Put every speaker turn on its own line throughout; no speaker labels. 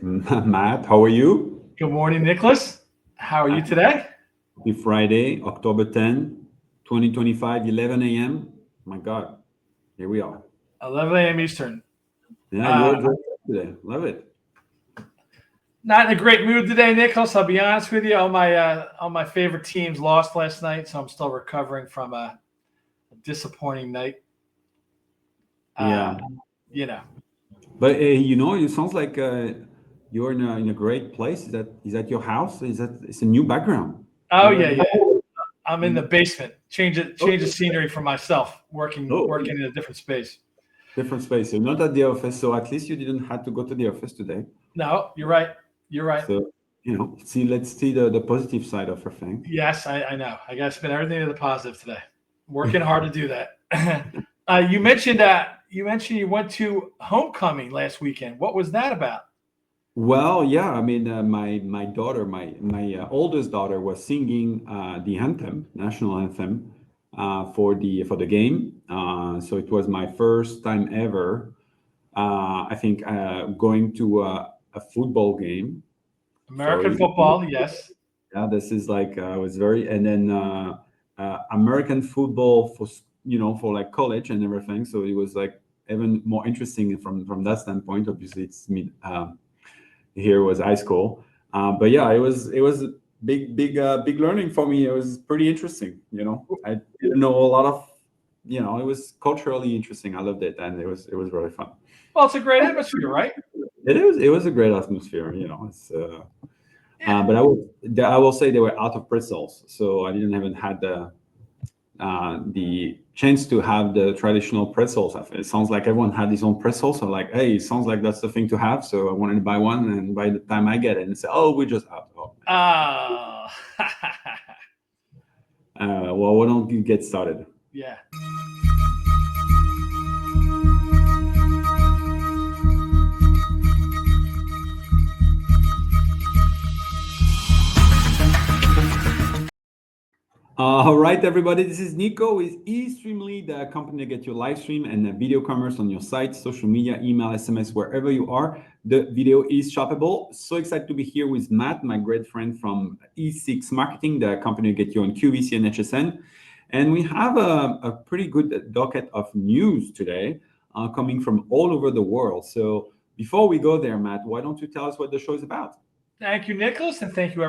Matt, how are you?
Good morning, Nicholas. How are you today?
Happy Friday, October 10, 2025, 11 a.m. My God, here we are.
11 a.m. Eastern.
Yeah,
Uh,
you're dressed up today. Love it.
Not in a great mood today, Nicholas. I'll be honest with you. All my favorite teams lost last night, so I'm still recovering from a disappointing night. Uh,
Yeah,
you know.
but you sounds like you're in a great place. Is that your house? Is that it's a new background?
Oh
Never.
yeah, yeah. I'm in the basement. Change the
Oh,
scenery for myself. Working
oh,
working in a different space.
different space. You're not at the office, so at least you didn't have to go to the office today.
No, you're right. You're right.
So let's see the positive side of everything.
Yes, I know. I got to spin everything to the positive today. Working hard to do that. You mentioned you went to homecoming last weekend. What was that about?
Well, yeah, I mean, my daughter, my oldest daughter, was singing the anthem, national anthem, for the game. So it was my first time ever. I think going to a football game. So
American football, yes.
yeah, this is like was very, and then American football for like college and everything. So it was like even more interesting from that standpoint. Obviously, it's me. Here was high school. But yeah, it was a big learning for me. It was pretty interesting. I didn't know a lot of. It was culturally interesting. I loved it, and it was really fun.
Well, it's a great atmosphere, right?
It was a great atmosphere. It's.
Yeah.
But I will say they were out of pretzels, so I didn't even had the chance to have the traditional pretzels. It sounds like everyone had his own pretzels. So like, hey, it sounds like that's the thing to have. So I wanted to buy one, and by the time I get it, and say, oh, we just out. Oh,
Oh,
well, why don't you get started?
yeah.
All right, everybody. This is Nico with eStreamly, the company that gets your live stream and video commerce on your site, social media, email, SMS, wherever you are. The video is shoppable. So excited to be here with Matt, my great friend from E6 Marketing, the company that gets you on QVC and HSN. And we have a pretty good docket of news today coming from all over the world. So before we go there, Matt, why don't you tell us what the show is about?
Thank you, Nicholas, and thank you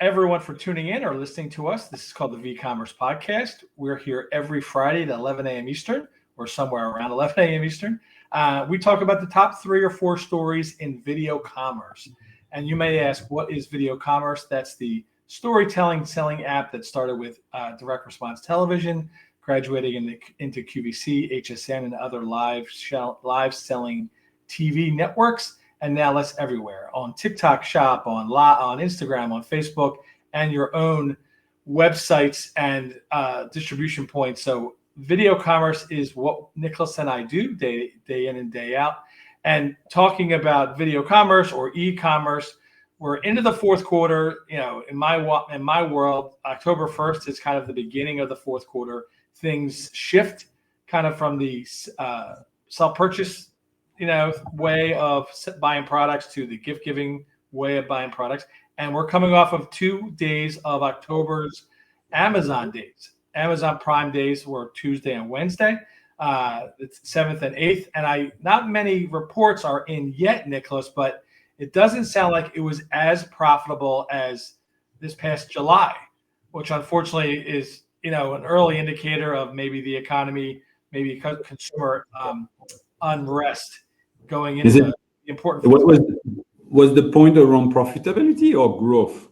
everyone for tuning in or listening to us. This is called the VCommerce Podcast. We're here every Friday at 11 a.m. Eastern, or somewhere around 11 a.m. Eastern. We talk about the top 3 or 4 stories in video commerce. And you may ask, what is video commerce? That's the storytelling selling app that started with direct response television, graduating into QVC, HSN, and other live selling TV networks. And now that's everywhere on TikTok Shop, on Instagram, on Facebook, and your own websites and distribution points. So video commerce is what Nicholas and I do day in and day out. And talking about video commerce or e-commerce, we're into the fourth quarter. In my world, October 1st is kind of the beginning of the fourth quarter. Things shift kind of from the self-purchase way of buying products to the gift giving way of buying products. And we're coming off of 2 days of October's Amazon days. Amazon Prime days were Tuesday and Wednesday, the 7th and 8th. And not many reports are in yet, Nicholas, but it doesn't sound like it was as profitable as this past July, which unfortunately is, an early indicator of maybe the economy, maybe consumer unrest going
Is
into
it
the important
what
fourth
was
quarter.
was the point around profitability or growth?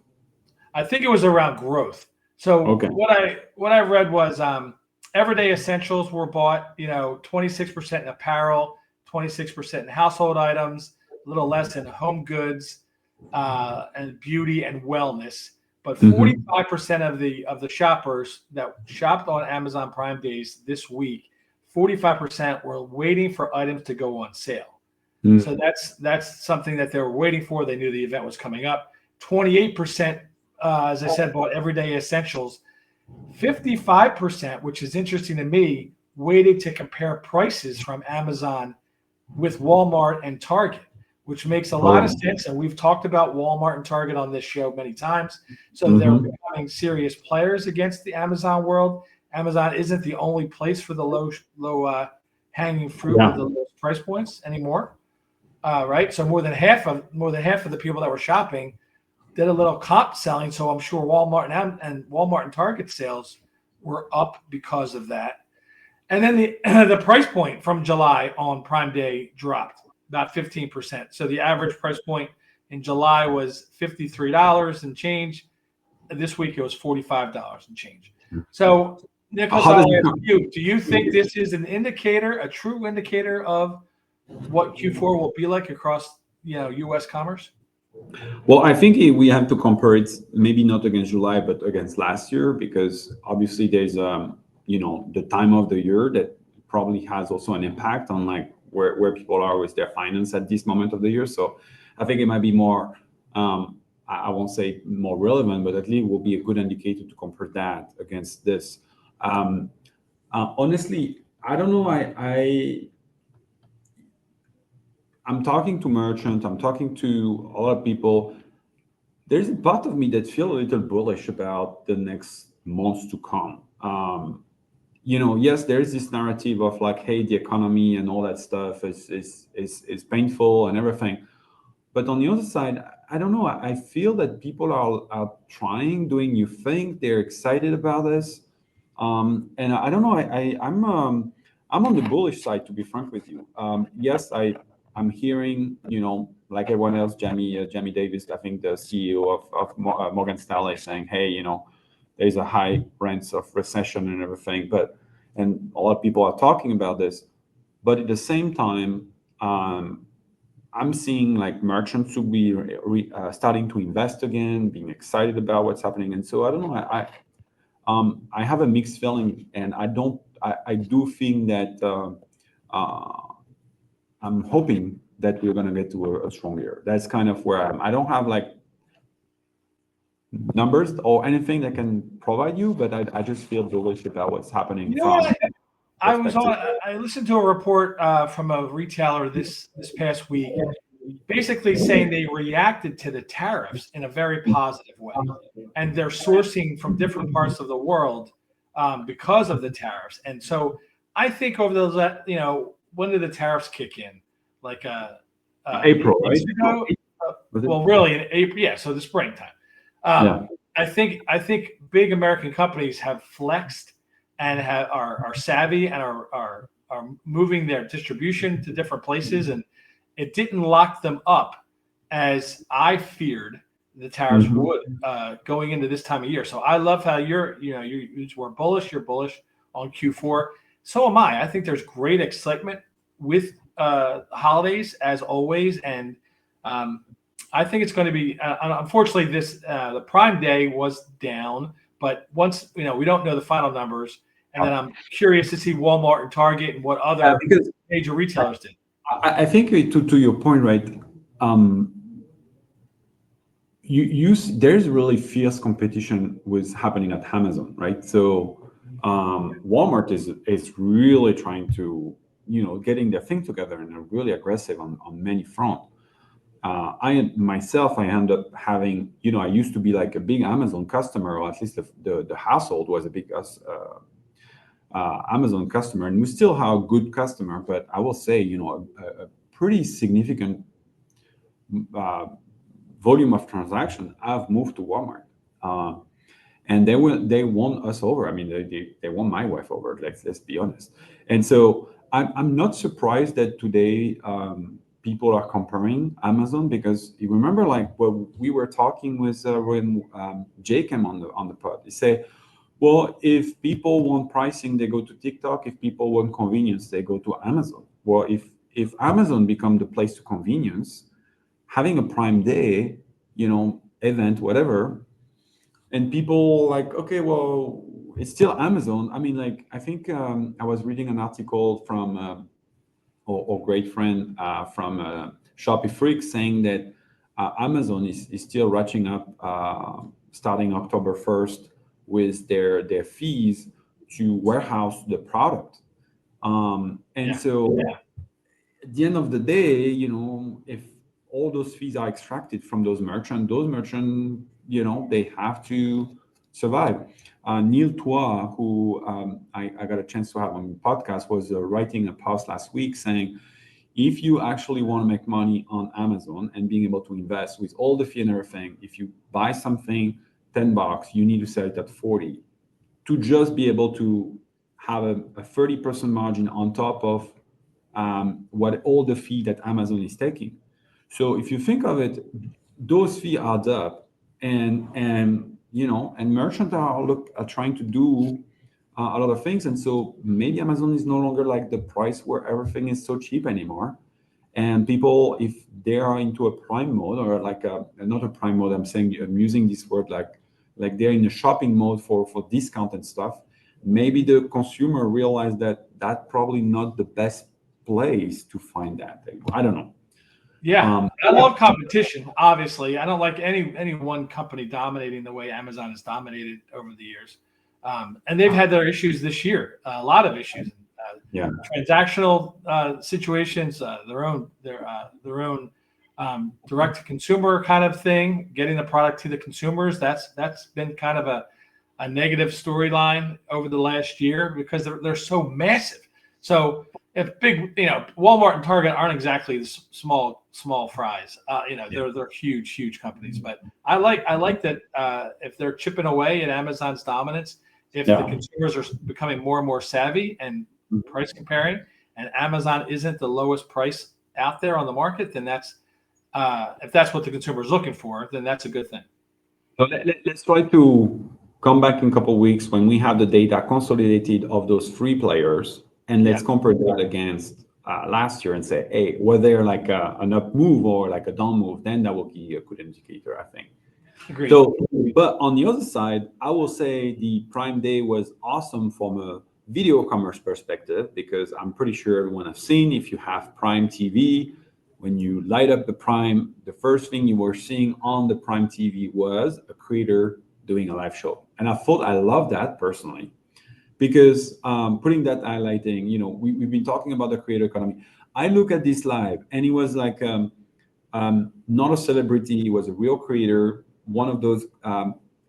I think it was around growth. So
Okay.
what I read was everyday essentials were bought, 26% in apparel, 26% in household items, a little less in home goods and beauty and wellness. But
Mhm.
45% of the shoppers that shopped on Amazon Prime days this week, 45% were waiting for items to go on sale. So
Mm.
that's something that they were waiting for. They knew the event was coming up. 28%, as I said, bought everyday essentials. 55%, which is interesting to me, waited to compare prices from Amazon with Walmart and Target. which makes a lot of sense. And we've talked about Walmart and Target on this show many times. So they're becoming serious players against the Amazon world. Amazon isn't the only place for the low hanging fruit with the lowest price points anymore. Right. So more than half of the people that were shopping did a little comp selling. So I'm sure Walmart and Target sales were up because of that. And then the price point from July on Prime Day dropped about 15%. So the average price point in July was $53 and change. This week it was $45 and change. So Nicholas, I'll ask you, do you think this is an indicator, a true indicator of what Q4 will be like across, U.S. commerce?
Well, I think we have to compare it, maybe not against July, but against last year, because obviously there's, the time of the year that probably has also an impact on like where people are with their finance at this moment of the year. So I think it might be more, I won't say more relevant, but at least will be a good indicator to compare that against this. Honestly, I don't know. I'm talking to merchants, I'm talking to a lot of people. There's a part of me that feel a little bullish about the next months to come. Yes, there's this narrative of like, hey, the economy and all that stuff is painful and everything. But on the other side, I don't know. I feel that people are trying, doing new things. They're excited about this, and I don't know. I'm on the bullish side, to be frank with you. Yes, I'm hearing, like everyone else, Jamie Davis, I think the CEO of Morgan Stanley, saying, hey, there's a high rents of recession and everything, and a lot of people are talking about this. But at the same time, I'm seeing like merchants who be starting to invest again, being excited about what's happening. And so I don't know. I have a mixed feeling, and I do think that I'm hoping that we're going to get to a strong year. That's kind of where I don't have like numbers or anything that can provide you, but I just feel bullish about what's happening.
I listened to a report from a retailer this past week, basically saying they reacted to the tariffs in a very positive way, and they're sourcing from different parts of the world because of the tariffs. And so I think over those, when did the tariffs kick in? Like
April, right?
Well, really in April, yeah. So the springtime. I think big American companies have flexed and are savvy and are moving their distribution to different places, and it didn't lock them up as I feared the tariffs would going into this time of year. So I love how you were bullish. You're bullish on Q4. So am I. I think there's great excitement with holidays as always, and I think it's going to be. Unfortunately, the Prime Day was down, but once we don't know the final numbers, and then I'm curious to see Walmart and Target and what other major retailers did.
I think to your point, right? There's really fierce competition with happening at Amazon, right? So Walmart is really trying to getting their thing together and are really aggressive on many fronts. I end up having, I used to be like a big Amazon customer, or at least the household was a big Amazon customer, and we still have a good customer, but I will say, a pretty significant volume of transaction have moved to Walmart. And they won us over. I mean, they won my wife over. Let's be honest. And so I'm not surprised that today people are comparing Amazon, because you remember like what we were talking with when Jay came on the pod. He said, well, if people want pricing, they go to TikTok. If people want convenience, they go to Amazon. Well, if Amazon become the place to convenience, having a Prime Day, event, whatever, and people like, okay, well, it's still Amazon. I mean, like, I think I was reading an article from a great friend from Shopee Freak saying that Amazon is still ratcheting up starting October 1st with their fees to warehouse the product. So at the end of the day, if all those fees are extracted from those merchants. Those merchants, they have to survive. Neil Tua, who I got a chance to have on the podcast, was writing a post last week saying, if you actually want to make money on Amazon and being able to invest with all the fee and everything, if you buy something $10, you need to sell it at 40 to just be able to have a 30% margin on top of what all the fee that Amazon is taking. So if you think of it, those fees add up, and merchants are trying to do a lot of things, and so maybe Amazon is no longer like the price where everything is so cheap anymore. And people, if they are into a prime mode or like not a prime mode, I'm using this word like they're in a shopping mode for discount and stuff. Maybe the consumer realized that that's probably not the best place to find that. I don't know.
Yeah, I love competition. Obviously, I don't like any one company dominating the way Amazon has dominated over the years. And they've had their issues this year, a lot of issues, transactional situations, their own direct to consumer kind of thing, getting the product to the consumers. That's been kind of a negative storyline over the last year because they're so massive. So if big, Walmart and Target aren't exactly the small fries. They're huge companies. But I like that if they're chipping away at Amazon's dominance, if the consumers are becoming more and more savvy and price comparing, and Amazon isn't the lowest price out there on the market, then that's if that's what the consumer is looking for, then that's a good thing.
So let's try to come back in a couple of weeks when we have the data consolidated of those three players, and let's compare that against last year and say, hey, were there like an up move or like a down move? Then that will be a good indicator, I think.
Agreed.
So, but on the other side, I will say the Prime Day was awesome from a video commerce perspective, because I'm pretty sure everyone has seen, if you have Prime TV, when you light up the Prime, the first thing you were seeing on the Prime TV was a creator doing a live show. And I love that personally, because putting that highlighting, we've been talking about the creator economy. I look at this live, and he was like not a celebrity, he was a real creator, one of those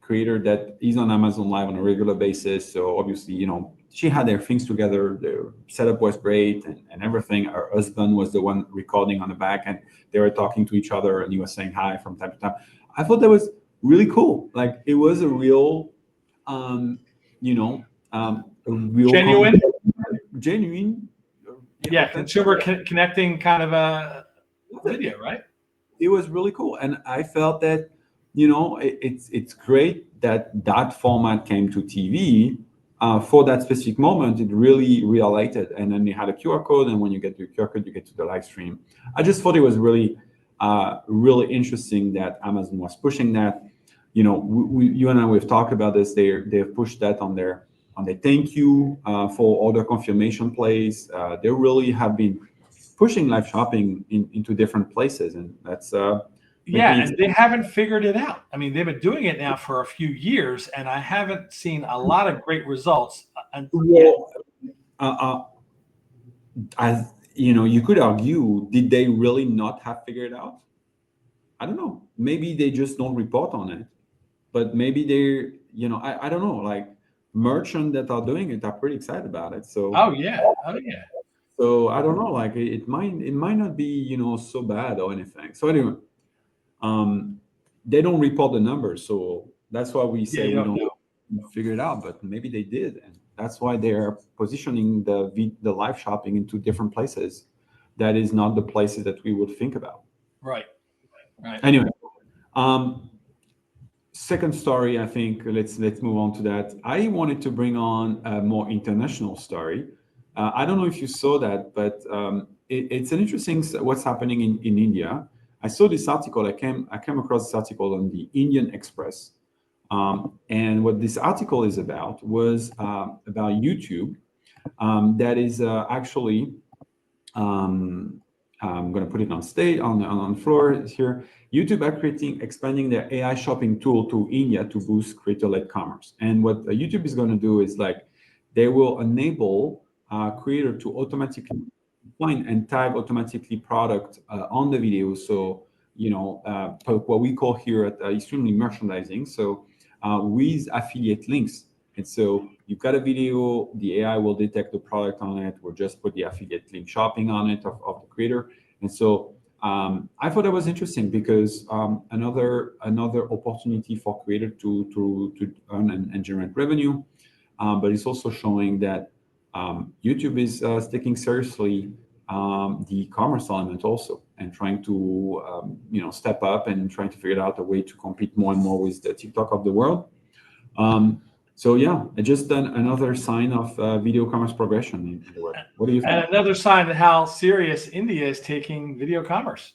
creator that is on Amazon Live on a regular basis. So obviously, she had their things together, their setup was great and everything. Her husband was the one recording on the back, and they were talking to each other, and he was saying hi from time to time. I thought that was really cool. Like, it was a real, a real genuine.
Consumer connecting kind of a video, right?
It was really cool. And I felt that, it's great that format came to TV for that specific moment. It really highlighted. And then they had a QR code, and when you get to the QR code, you get to the live stream. I just thought it was really, really interesting that Amazon was pushing that. You and I, we've talked about this. They've pushed that on their thank you for order confirmation plays. They really have been pushing live shopping into different places, and that's
and they haven't figured it out. I mean, they've been doing it now for a few years, and I haven't seen a lot of great results.
As you could argue, did they really not have figured it out? I don't know. Maybe they just don't report on it, but maybe they're, I don't know. Like, merchants that are doing it are pretty excited about it. So So I don't know. Like, it might not be so bad or anything. So anyway. They don't report the numbers, so that's why we say we don't figure it out. But maybe they did, and that's why they're positioning the live shopping into different places. That is not the places that we would think about.
Right.
Anyway, second story. I think let's move on to that. I wanted to bring on a more international story. I don't know if you saw that, but it's an interesting what's happening in India. I saw this article. I came across this article on the Indian Express, and what this article is about was about YouTube. That is actually, I'm going to put it on stage on the floor here. YouTube are expanding their AI shopping tool to India to boost creator-led commerce. And what YouTube is going to do is, like, they will enable creator to automatically find and tag automatically product on the video. So what we call here at Extremely merchandising. So with affiliate links. And so you've got a video, the AI will detect the product on it. We'll just put the affiliate link shopping on it of the creator. And so I thought that was interesting because another opportunity for creator to earn and generate revenue. But it's also showing that YouTube is taking seriously the commerce element also, and trying to step up and trying to figure out a way to compete more and more with the TikTok of the world. So yeah, just another sign of video commerce progression in the world. What do you think?
And another sign of how serious India is taking video commerce.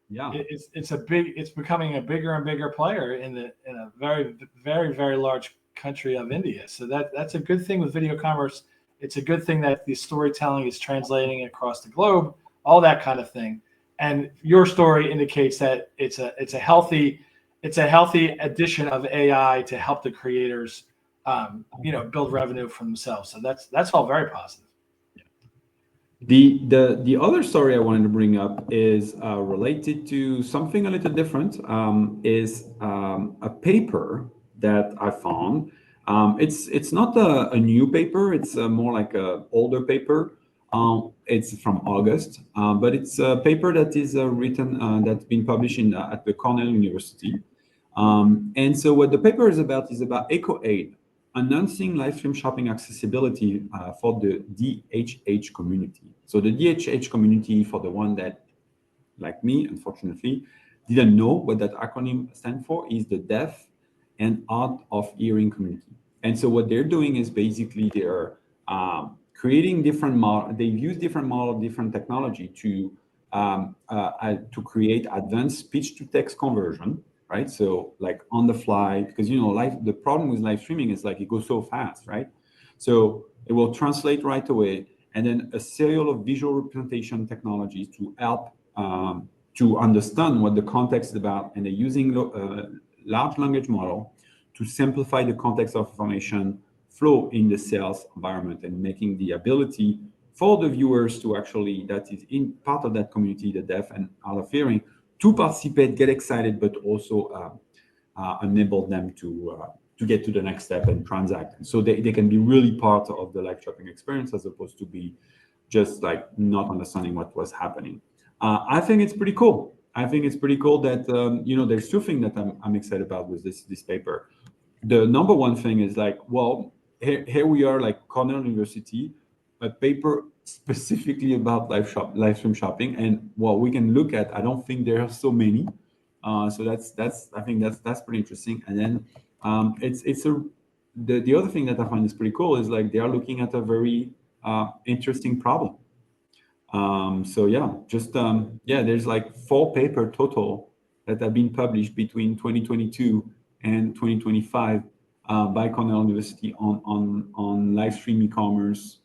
Yeah,
it's becoming a bigger and bigger player in a very, very, very large country of India. So that's a good thing with video commerce. It's a good thing that the storytelling is translating across the globe, all that kind of thing. And your story indicates that it's a healthy addition of AI to help the creators, build revenue for themselves. So that's all very positive.
The other story I wanted to bring up is related to something a little different. Is a paper that I found. It's not a new paper. It's more like a older paper. It's from August, but it's a paper that is written that's been published at the Cornell University. And so what the paper is about EchoAid, announcing live stream shopping accessibility for the DHH community. So the DHH community, for the one that, like me, unfortunately, didn't know what that acronym stands for, is the deaf and hard of hearing community. And so what they're doing is basically they're creating different models. They've used different models, different technology to create advanced speech to text conversion. Right, so like on the fly, because the problem with live streaming is like it goes so fast, right? So it will translate right away, and then a serial of visual representation technologies to help to understand what the context is about, and they're using large language model to simplify the context of information flow in the sales environment, and making the ability for the viewers to actually, that is in part of that community, the deaf and hard of hearing, to participate, get excited, but also enable them to get to the next step and transact. And so they can be really part of the live shopping experience, as opposed to be just like not understanding what was happening. I think it's pretty cool. I think it's pretty cool that there's two things that I'm excited about with this paper. The number one thing is like, well, here we are, like Cornell University, a paper specifically about live stream shopping, and what we can look at, I don't think there are so many. So I think that's pretty interesting. And then the other thing that I find is pretty cool is like they are looking at a very interesting problem. So yeah, there's like 4 papers total that have been published between 2022 and 2025 by Cornell University on live stream e-commerce.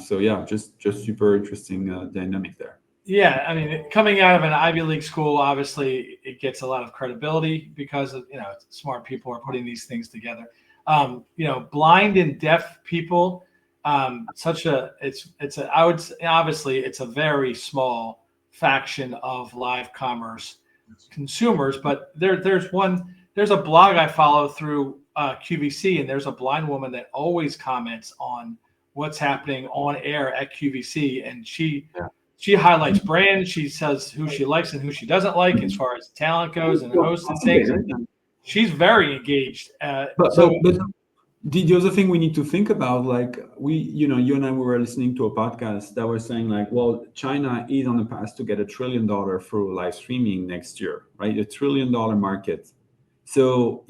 So yeah, just super interesting dynamic there.
Yeah, I mean, coming out of an Ivy League school, obviously it gets a lot of credibility because of smart people are putting these things together. Blind and deaf people, I would say, obviously it's a very small faction of live commerce consumers, but there's a blog I follow through QVC, and there's a blind woman that always comments on what's happening on air at QVC, and she highlights brands. She says who she likes and who she doesn't like as far as talent goes and hosts and things. She's very engaged.
But the other thing we need to think about, like you and I, we were listening to a podcast that was saying like, well, China is on the path to get $1 trillion through live streaming next year, right? $1 trillion market. So,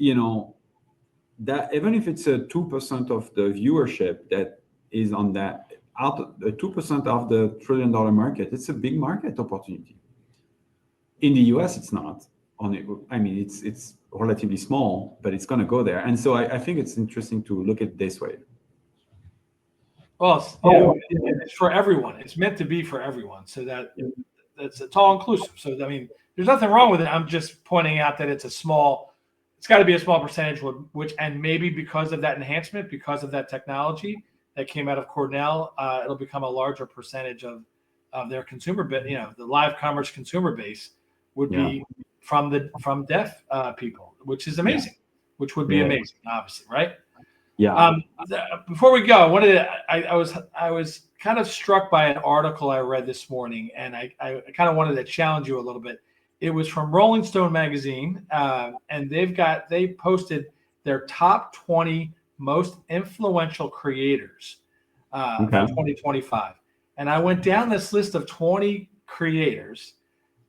that even if it's a 2% of the viewership that is on that, out 2% of the $1 trillion market, it's a big market opportunity. In the US, it's not. It's relatively small, but it's going to go there. And so I think it's interesting to look at it this way.
Well, it's for everyone. It's meant to be for everyone, so that it's all inclusive. So I mean, there's nothing wrong with it. I'm just pointing out that it's got to be a small percentage, and maybe because of that enhancement, because of that technology that came out of Cornell, it'll become a larger percentage of their consumer base, the live commerce consumer base. would be from deaf people, which is amazing, which would be amazing, obviously, right?
Yeah.
Before we go, I was kind of struck by an article I read this morning, and I kind of wanted to challenge you a little bit. It was from Rolling Stone magazine, and they posted their top 20 most influential creators for 2025. And I went down this list of 20 creators,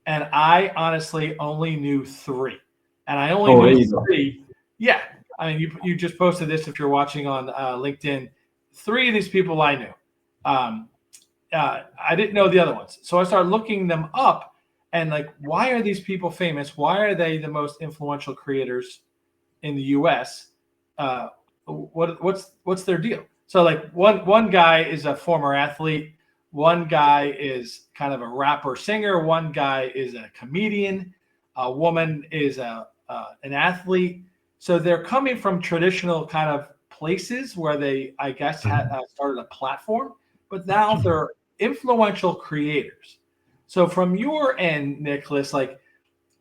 and I honestly only knew 3. And I only knew 3. Yeah. I mean, you just posted this if you're watching on LinkedIn. 3 of these people I knew. I didn't know the other ones. So I started looking them up and like, why are these people famous? Why are they the most influential creators in the US? What's their deal? So like one guy is a former athlete. One guy is kind of a rapper singer. One guy is a comedian. A woman is an athlete. So they're coming from traditional kind of places where they, I guess, had started a platform, but now they're influential creators. So from your end, Nicholas, like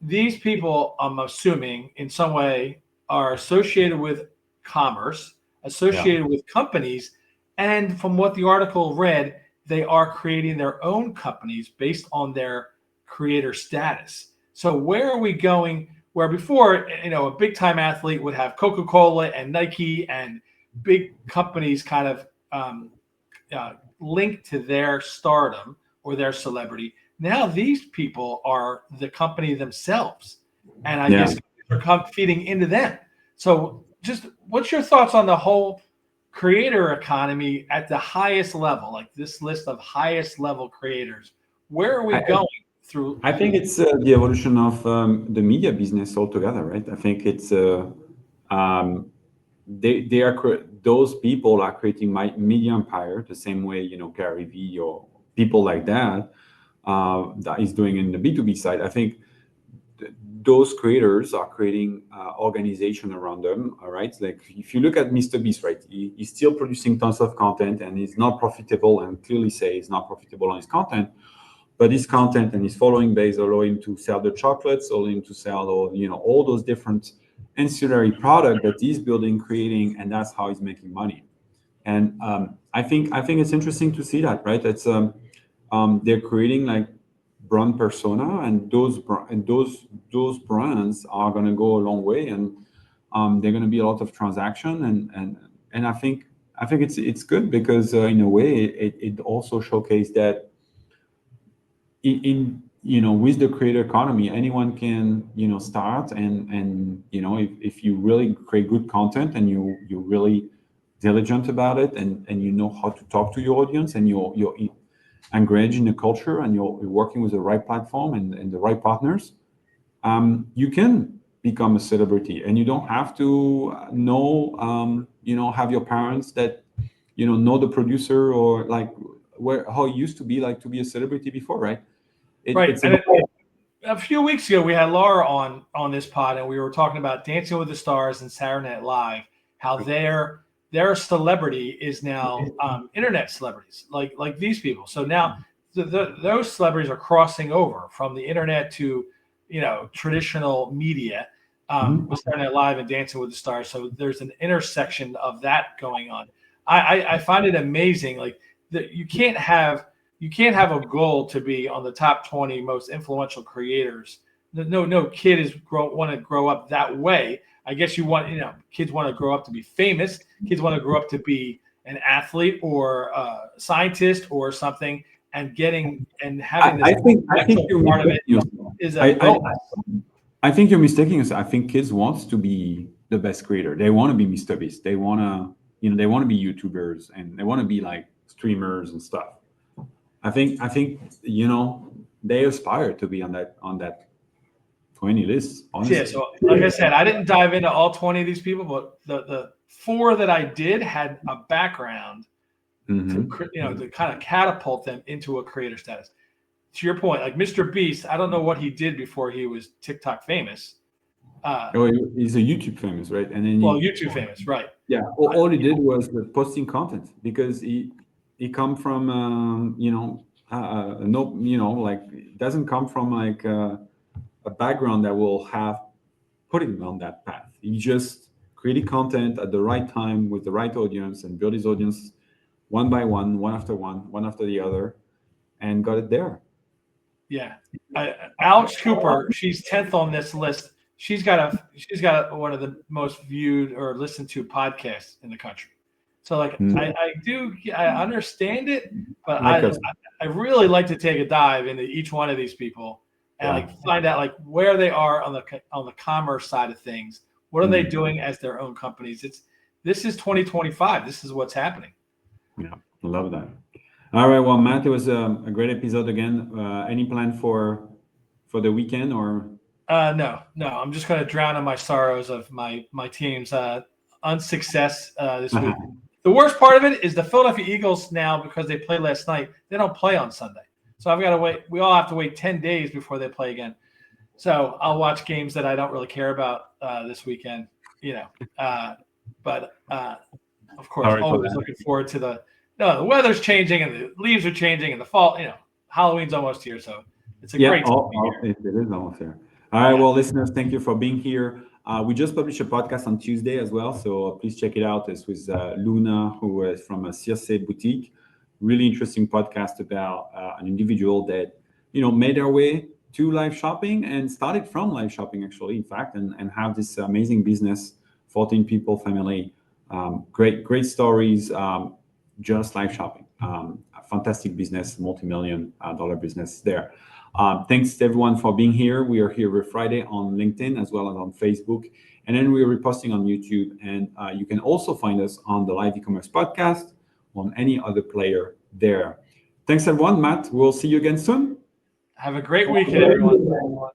these people, I'm assuming in some way are associated with commerce, associated with companies. And from what the article read, they are creating their own companies based on their creator status. So where are we going? Where before, a big time athlete would have Coca-Cola and Nike and big companies kind of linked to their stardom or their celebrity. Now these people are the company themselves, and I guess they're feeding into them. So just what's your thoughts on the whole creator economy at the highest level, like this list of highest level creators? Where are we going through?
I think it's the evolution of the media business altogether, right? I think it's those people are creating my media empire the same way Gary Vee or people like that is doing in the B2B side. I think those creators are creating organization around them. All right, like if you look at Mr. Beast, right, he's still producing tons of content and he's not profitable, and clearly say he's not profitable on his content. But his content and his following base allow him to sell the chocolates, allow him to sell all those different ancillary products that he's building, creating, and that's how he's making money. And I think it's interesting to see that, right? It's they're creating like brand persona, and those brands are going to go a long way, and they're going to be a lot of transaction, and I think it's good because in a way it also showcased that in with the creator economy, anyone can start, and if you really create good content and you're really diligent about it, and you know how to talk to your audience, and you're engaged in the culture, and you're working with the right platform and the right partners, you can become a celebrity, and you don't have to have your parents that know the producer, or like how it used to be like to be a celebrity before, right?
A few weeks ago, we had Laura on this pod, and we were talking about Dancing with the Stars and Saturday Night Live, how their celebrity is now internet celebrities, like these people. So now those celebrities are crossing over from the internet to traditional media with Saturday Night Live and Dancing with the Stars. So there's an intersection of that going on. I find it amazing, like that you can't have a goal to be on the top 20 most influential creators. No kid want to grow up that way. I guess kids want to grow up to be famous. Kids want to grow up to be an athlete or a scientist or something, and having this.
I think you're
part of it is a bonus.
I think you're mistaking us. I think kids want to be the best creator. They want to be Mr. Beast. They want to, they want to be YouTubers, and they want to be like streamers and stuff. I think they aspire to be on that 20 list. Honestly.
Yeah. So like I said, I didn't dive into all 20 of these people, but the 4 that I did had a background to kind of catapult them into a creator status. To your point, like Mr. Beast, I don't know what he did before he was TikTok famous.
He's a YouTube famous, right? And then
YouTube famous, right?
Yeah. All he did was posting content, because he come from like doesn't come from like a a background that will have put him on that path. He just created content at the right time with the right audience and built his audience one by one after one after the other, and got it there.
Yeah. Alex Cooper, she's 10th on this list. She's got one of the most viewed or listened to podcasts in the country. So like I understand it, but I really like to take a dive into each one of these people and like find out like where they are on the commerce side of things. What are they doing as their own companies? This is 2025. This is what's happening.
Yeah, love that. All right, well, Matt, it was a great episode again. Any plan for the weekend or?
No. I'm just going to drown in my sorrows of my team's unsuccess this week. The worst part of it is the Philadelphia Eagles now, because they played last night, they don't play on Sunday. So I've got to wait. We all have to wait 10 days before they play again. So I'll watch games that I don't really care about this weekend, but of course, always looking forward to the weather's changing and the leaves are changing and the fall, Halloween's almost here. So it's a great time
it is almost here. All right, well, listeners, thank you for being here. We just published a podcast on Tuesday as well, so please check it out. It's with Luna, who is from a Circe Boutique. Really interesting podcast about an individual that made their way to live shopping and started from live shopping, actually, in fact, and have this amazing business, 14 people, family, great stories, just live shopping. A fantastic business, multi-million-dollar business there. Thanks to everyone for being here. We are here every Friday on LinkedIn as well as on Facebook. And then we're reposting on YouTube. And you can also find us on the Live E-commerce podcast, on any other player there. Thanks, everyone. Matt, we'll see you again soon.
Have a great weekend, everyone.